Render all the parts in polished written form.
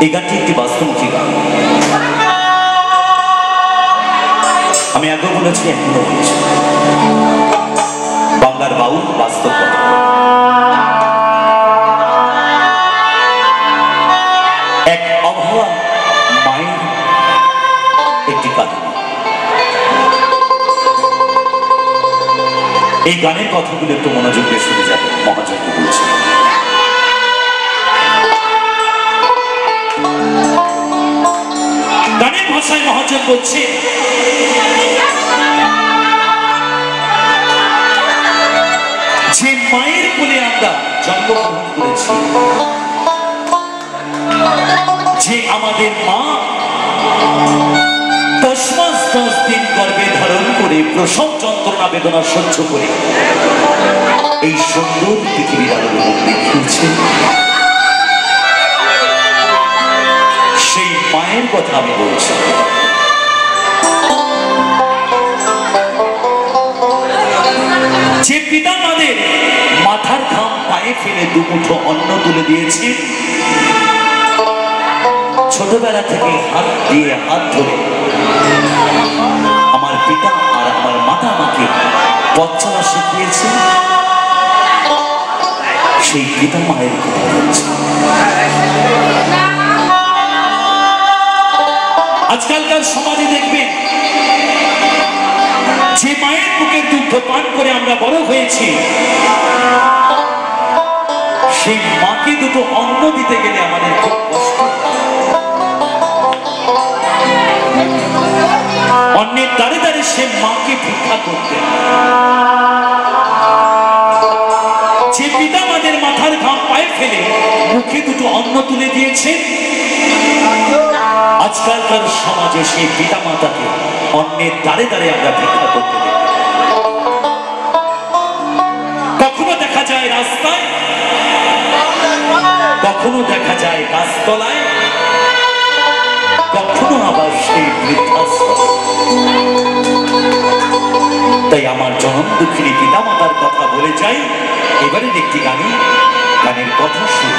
এই গানটি একটি বাস্তবমুখী গান। আমি আগেও বলেছি, এখনো বলেছি, বাংলার বাউল বাস্তব কথা। এক অভাবা মায়ের একটি কাহিনী। এই গানের কথাগুলো একটু মনোযোগ দিয়ে শুনে যাবে। মহাযজ্ঞ বলছে, গানের ভাষায় মহাজন বলছে, যে মায়ের কোলে আমরা জন্মগ্রহণ করেছি, যে আমাদের মা 10 মাস 10 দিন গর্ভে ধারণ করে প্রসব যন্ত্রণা বেদনা সহ্য করে এই সুন্দর পৃথিবীর আলোড়ন দেখিয়েছে, সেই মায়ের কথা আমি বলছি। যে পিতা মাদের মাথার ঘাম পায়ে ফেলে দুমুঠো অন্ন তুলে দিয়েছে, ছোটবেলা থেকে হাত দিয়ে হাত ধরে আমার পিতা আর আমার মাতা আমাকে পথ চলা শিখিয়েছে, সেই পিতা মায়ের কথা বলছে। আজকালকার সমাজে দেখবেন, যে মায়ের বুকের দুগ্ধ পান করে আমরা বড় হয়েছি, সেই মাকে দুটো অন্ন দিতে গেলে আমাদের খুব কষ্ট। অন্যের দ্বারে দ্বারে সে মাকে ভিক্ষা করতে। যে পিতা আমাদের মাথার ঘাম পায়ে ফেলে মুখে দুটো অন্ন তুলে দিয়েছে, আজকালকার সমাজে সেই পিতা মাতাকে অন্যের দ্বারে দ্বারে আমরা ভিক্ষা করতে দেখি। কখনো দেখা যায় রাস্তায়, কখনো দেখা যায় গাছতলায়, কখনো আবার সেই বৃদ্ধাশ্রম। তাই আমার জনম দুঃখিনী পিতা মাতার কথা বলে যাই এবারের একটি গানে। গানের কথা শুনে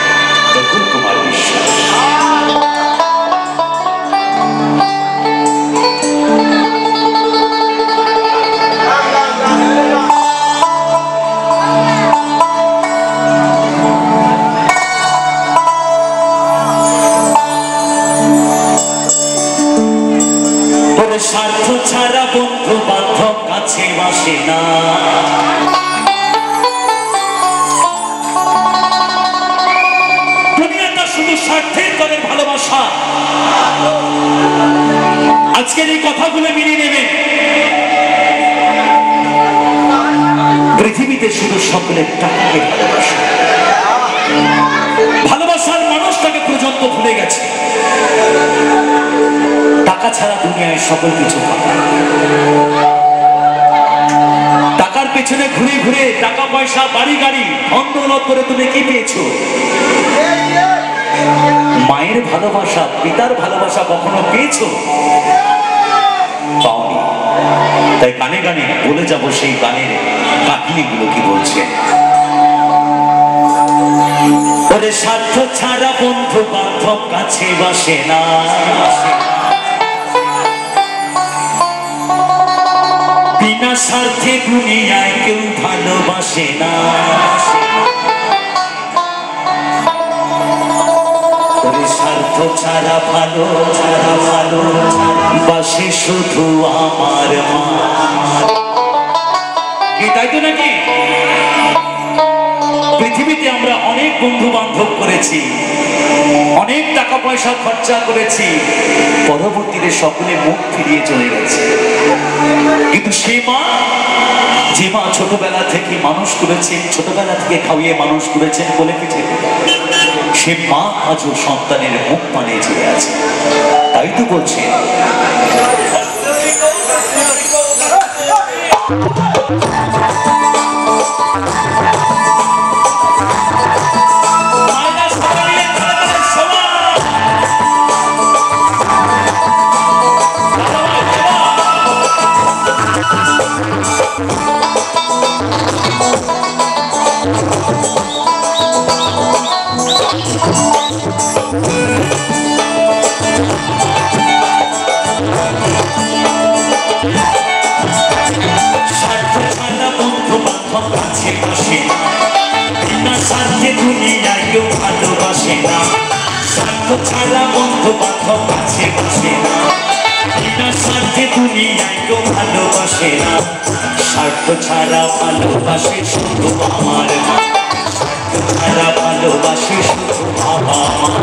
রকুল কুমার বিশ্বাস। স্বার্থ ছাড়া বন্ধু বান্ধব কাছে বসে না, দুনিয়াটা শুধু স্বার্থের করে ভালোবাসা। আজকের এই কথাগুলো মিলিয়ে নেবেন। পৃথিবীতে শুধু সকলের টাকাকে ভালোবাসা, ভালোবাসার মানুষটাকে পর্যন্ত ভুলে গেছে। টাকা ছাড়া দুনিয়ায় সকল কিছু পাবে। টাকার পেছনে ঘুরে ঘুরে টাকা পয়সা বাড়ি গাড়ি ধন দৌলত করে তুমি কি পেয়েছো? মায়ের ভালোবাসা, পিতার ভালোবাসা কখনো পেয়েছো? পাওনি। তাই গানে গানে বলে যাব সেই গানের কাহিনীগুলো কি বলছে। ওরে স্বার্থ ছাড়া বন্ধু বান্ধব কাছে বসে না, বিনা স্বার্থে দুনিয়ায় কেউ ভালোবাসে না। ওরে স্বার্থ ছাড়া ভালো বাসে শুধু আমার মা। তাই তো নাকি? পৃথিবীতে আমরা অনেক বন্ধু বান্ধব করেছি, অনেক টাকা পয়সা খরচা করেছি, পরবর্তীতে সকলে মুখ ফিরিয়ে চলে গেছে। কিন্তু সে মা, যে মা ছোটবেলা থেকে মানুষ করেছেন, ছোটবেলা থেকে খাওয়িয়ে মানুষ করেছেন বলে পিঠে, সে মা আজও সন্তানের মুখ পানে চলে আছে। তাই তো বলছে, বসে না, স্বার্থ ছাড়া বন্ধু বান্ধব কাছে বসে না, বিনা স্বার্থে দুনিয়ায় কেউ ভালোবাসে না, স্বার্থ ছাড়া ভালোবাসে শুধু আমার মা, স্বার্থ ছাড়া ভালোবাসে শুধু বাবা মা।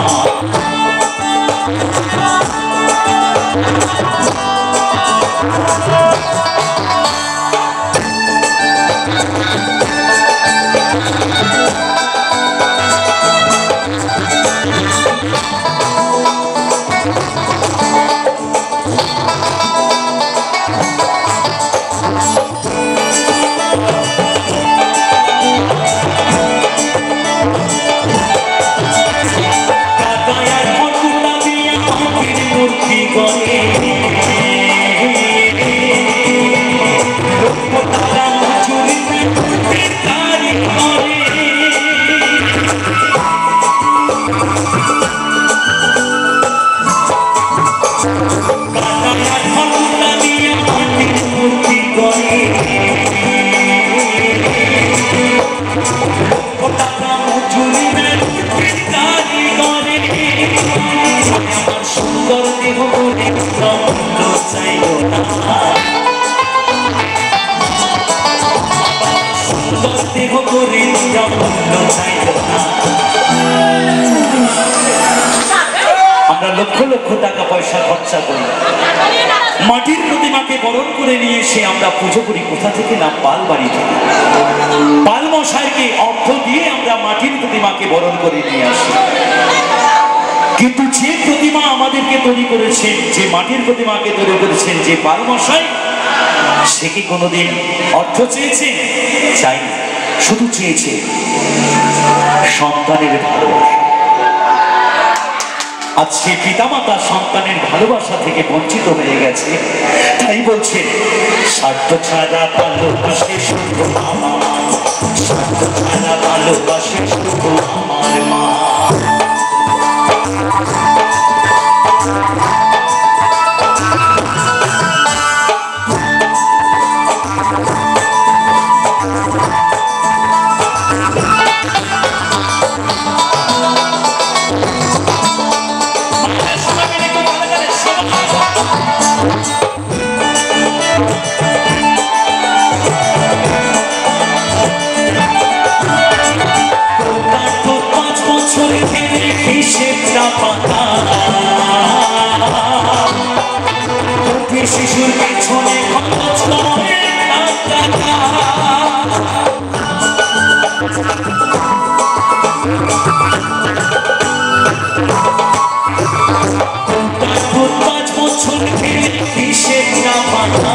আমরা লক্ষ লক্ষ টাকা পয়সা খরচা করি, মাটির প্রতিমাকে বরণ করে নিয়ে এসে আমরা পুজো করি কোথা থেকে না পাল বাড়ি থেকে। পাল মশাইকে অর্থ দিয়ে আমরা মাটির প্রতিমাকে বরণ করে নিয়ে আসি, কিন্তু যে প্রতিমা আমাদেরকে তৈরি করেছেন, যে মাটির প্রতিমাকে তৈরি করেছেন যে পাল মশাই, সে কি কোনোদিন অর্থ চেয়েছে? চাই, শুধু চেয়েছে সন্তানের ভালোবাসা। আজ সে পিতামাতা সন্তানের ভালোবাসা থেকে বঞ্চিত হয়ে গেছে, তাই বলছে স্বার্থ ছাড়া ভালোবাসে শুধু আমার মা, স্বার্থ ছাড়া ভালোবাসে শুধু আমার মা। শিশুর পেছনে খরচ করে টাকা, পাঁচ বছর খেলে হিসেব না পাতা,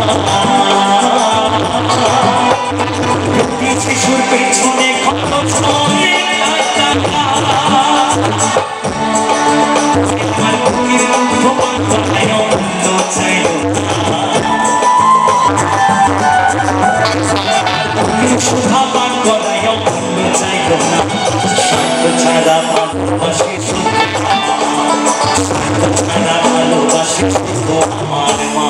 শিশুর পেছনে খরচ করে টাকা, আমার বুকের ভগবান কথায় অন্য চাইল সুধা পান করাই অন্য চাইল না, স্বার্থ ছাড়া ভালোবাসে শুধু, স্বার্থ ছাড়া ভালোবাসে শুধু আমার মা।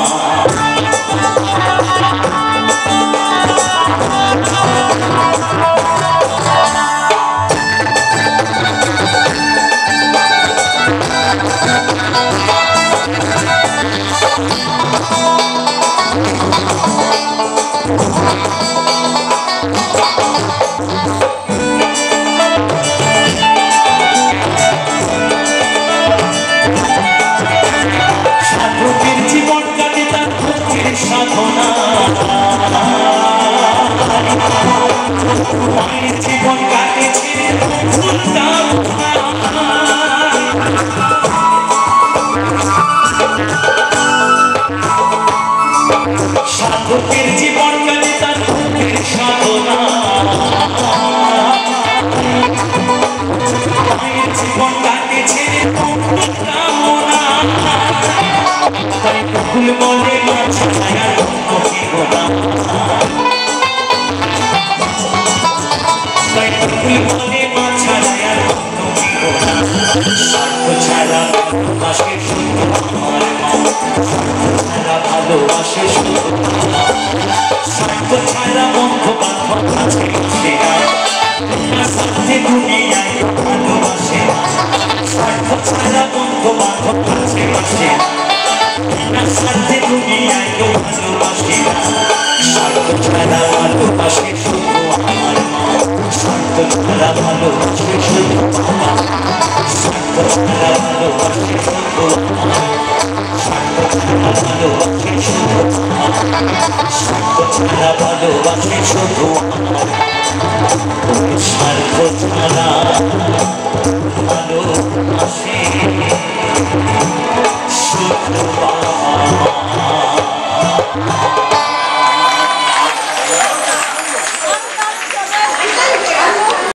জীবন কাটেছে সাধকের জীবন কাটে তার ভক্তির সাধনা, জীবন কাটেছে কামনা, তাই বকুল বলে মাছ ছায়ার গোনা, তাই বকুল বলে মাছ ছায়ার গোনা, স্বার্থ ছাড়া ভালোবাসে শুধু আমার মা, ছাড়া ভালোবাসে শুধু স্বার্থ ছাড়া বন্ধু বান্ধব কাছে বসে না, সাথে দুনিয়ায় ভালোবাসে না। ছাড়া বন্ধু বান্ধব কাছে পাশে না, সাথে দুনিয়ায় কেউ ভালোবাসে না। স্বার্থ ছাড়া ভালোবাসে শুধু আমার মা, স্বার্থ ছাড়া ভালোবাসে শুধু আমার, স্বার্থ ছাড়া ভালোবাসে শুধু আমার, স্বার্থ ছাড়া ভালোবাসে শুধু আমার, স্বার্থ ছাড়া ভালোবাসে শুধু আমার। স্বার্থ ছাড়া